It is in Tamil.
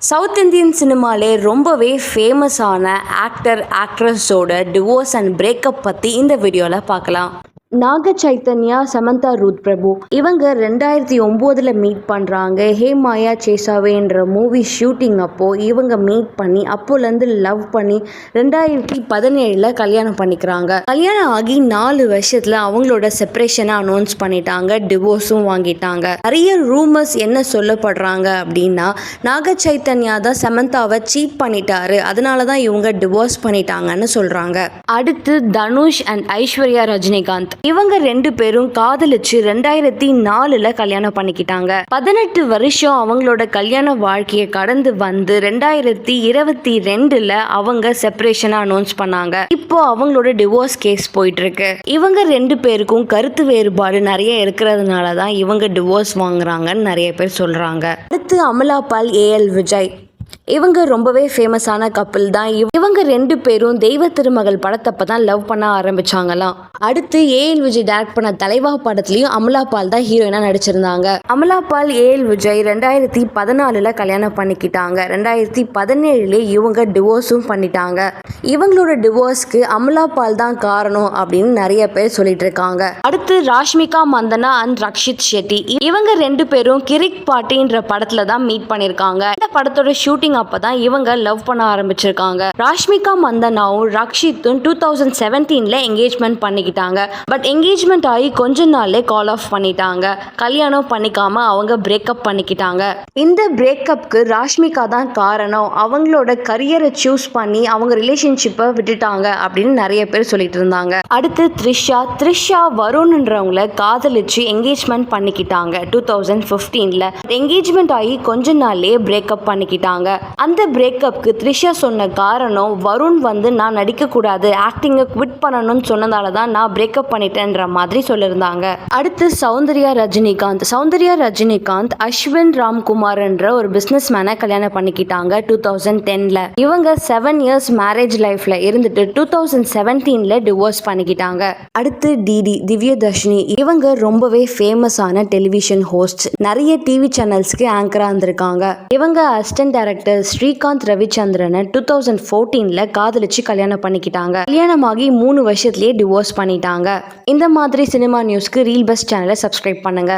சவுத் இந்தியன் சினிமாலே ரொம்பவே ஃபேமஸான ஆக்ட்ரஸோட டிவோர்ஸ் அண்ட் பிரேக்கப் பற்றி இந்த வீடியோவில் பார்க்கலாம். நாக சைத்தன்யா, சமந்தா ரூத் பிரபு இவங்க 2009 மீட் பண்ணுறாங்க. ஹே மாயா சேசாவேன்ற மூவி ஷூட்டிங் அப்போது இவங்க மீட் பண்ணி அப்போலேருந்து லவ் பண்ணி 2017 கல்யாணம் பண்ணிக்கிறாங்க. கல்யாணம் ஆகி 4 வருஷத்தில் அவங்களோட செப்பரேஷனை அனௌன்ஸ் பண்ணிட்டாங்க. டிவோர்ஸும் வாங்கிட்டாங்க. நிறைய ரூமர்ஸ் என்ன சொல்லப்படுறாங்க அப்படின்னா, நாக சைத்தன்யா தான் சமந்தாவை சீட் பண்ணிட்டாரு, அதனால தான் இவங்க டிவோர்ஸ் பண்ணிட்டாங்கன்னு சொல்கிறாங்க. அடுத்து தனுஷ் அண்ட் ஐஸ்வர்யா ரஜினிகாந்த் இவங்க 2 பேரும் காதலிச்சு 2004 கல்யாணம் பண்ணிக்கிட்டாங்க. 18 வருஷம் அவங்களோட கல்யாண வாழ்க்கையை கடந்து வந்து 2022 அவங்க செப்பரேஷனை அனௌன்ஸ் பண்ணாங்க. இப்போ அவங்களோட டிவோர்ஸ் கேஸ் போயிட்டு இருக்கு. இவங்க 2 பேருக்கும் கருத்து வேறுபாடு நிறைய இருக்கிறதுனால தான் இவங்க டிவோர்ஸ் வாங்குறாங்கன்னு நிறைய பேர் சொல்றாங்க. அடுத்து அமலா பால், AL விஜய் இவங்க ரொம்பவே ஃபேமஸான கப்பிள் தான். இவங்க 2 பேரும் தெய்வ திருமகள் படத்தப்ப தான் லவ் பண்ண ஆரம்பிச்சாங்களாம். அடுத்து AL விஜய் டைரக்ட் பண்ண தலைவா படத்துலயும் அமலா பால் தான் ஹீரோயினா நடிச்சிருந்தாங்க. அமலா பால், AL விஜய் 2014 கல்யாணம் பண்ணிக்கிட்டாங்க. 2017 இவங்க டிவோர்ஸும் பண்ணிட்டாங்க. இவங்களோட டிவோர்ஸ்க்கு அமலா பால் தான் காரணம் அப்படின்னு நிறைய பேர் சொல்லிட்டு இருக்காங்க. அடுத்து ராஷ்மிகா மந்தனா அண்ட் ரக்ஷித் ஷெட்டி இவங்க 2 பேரும் கிரிக் பார்ட்டின்ற படத்துல தான் மீட் பண்ணிருக்காங்க. இந்த படத்தோட ஷூட்டிங் அப்பதான் இவங்க லவ் பண்ண ஆரம்பிச்சிருக்காங்க. ராஷ்மிகா மந்தனாவும் ரக்ஷித்தும் 2017 என்கேஜ்மெண்ட் பண்ணிக்கிட்டாங்க. பட் என்கேஜ்மெண்ட் ஆகி கொஞ்ச நாள்லே கால் ஆஃப் பண்ணிட்டாங்க. கல்யாணம் பண்ணிக்காம அவங்க பிரேக்கப் பண்ணிக்கிட்டாங்க. இந்த பிரேக்கப்க்கு ராஷ்மிகா தான் காரணம், அவங்களோட கரியரை சூஸ் பண்ணி அவங்க ரிலேஷன்ஷிப்பை விட்டுட்டாங்க அப்படின்னு நிறைய பேர் சொல்லிட்டு இருந்தாங்க. அடுத்து த்ரிஷா வருண்ன்றவங்கள காதலிச்சு என்கேஜ்மெண்ட் பண்ணிக்கிட்டாங்க 2015. என்கேஜ்மெண்ட் ஆகி கொஞ்ச நாள்லயே பிரேக்கப் பண்ணிக்கிட்டாங்க. அந்த பிரேக்கப்க்கு த்ரிஷா சொன்ன காரணம், வருண் வந்து நான் நடிக்கக்கூடாது, ஆக்டிங்கை குவிட் பண்ணணும்னு சொன்னதால தான் நான் பிரேக்கப் பண்ணிட்டேன்ற மாதிரி சொல்லியிருந்தாங்க. அடுத்து சௌந்தர்யா ரஜினிகாந்த் அஸ்வின் ராம்குமார் என்ற ஒரு பிசினஸ் மேனை கல்யாணம் பண்ணிக்கிட்டாங்க 2010. இவங்க 7 இயர்ஸ் மேரேஜ் லைஃப்ல இருந்துட்டு 2017 டிவோர்ஸ் பண்ணிக்கிட்டாங்க. அடுத்து திவ்யதர்ஷினி இவங்க ரொம்பவே ஃபேமஸான டெலிவிஷன் ஹோஸ்ட், நிறைய டிவி சேனல்ஸ்க்கு ஆங்கரா இருந்திருக்காங்க. இவங்க அசிஸ்டன்ட் டைரக்டர் ஸ்ரீகாந்த் ரவிச்சந்திரனை 2014 காதலிச்சு கல்யாணம் பண்ணிக்கிட்டாங்க. கல்யாணமாகி 3 வருஷத்துலயே டிவோர்ஸ் பண்ணிட்டாங்க. இந்த மாதிரி சினிமா நியூஸ்க்கு ரீல் பஸ் சேனலை சப்ஸ்கிரைப் பண்ணுங்க.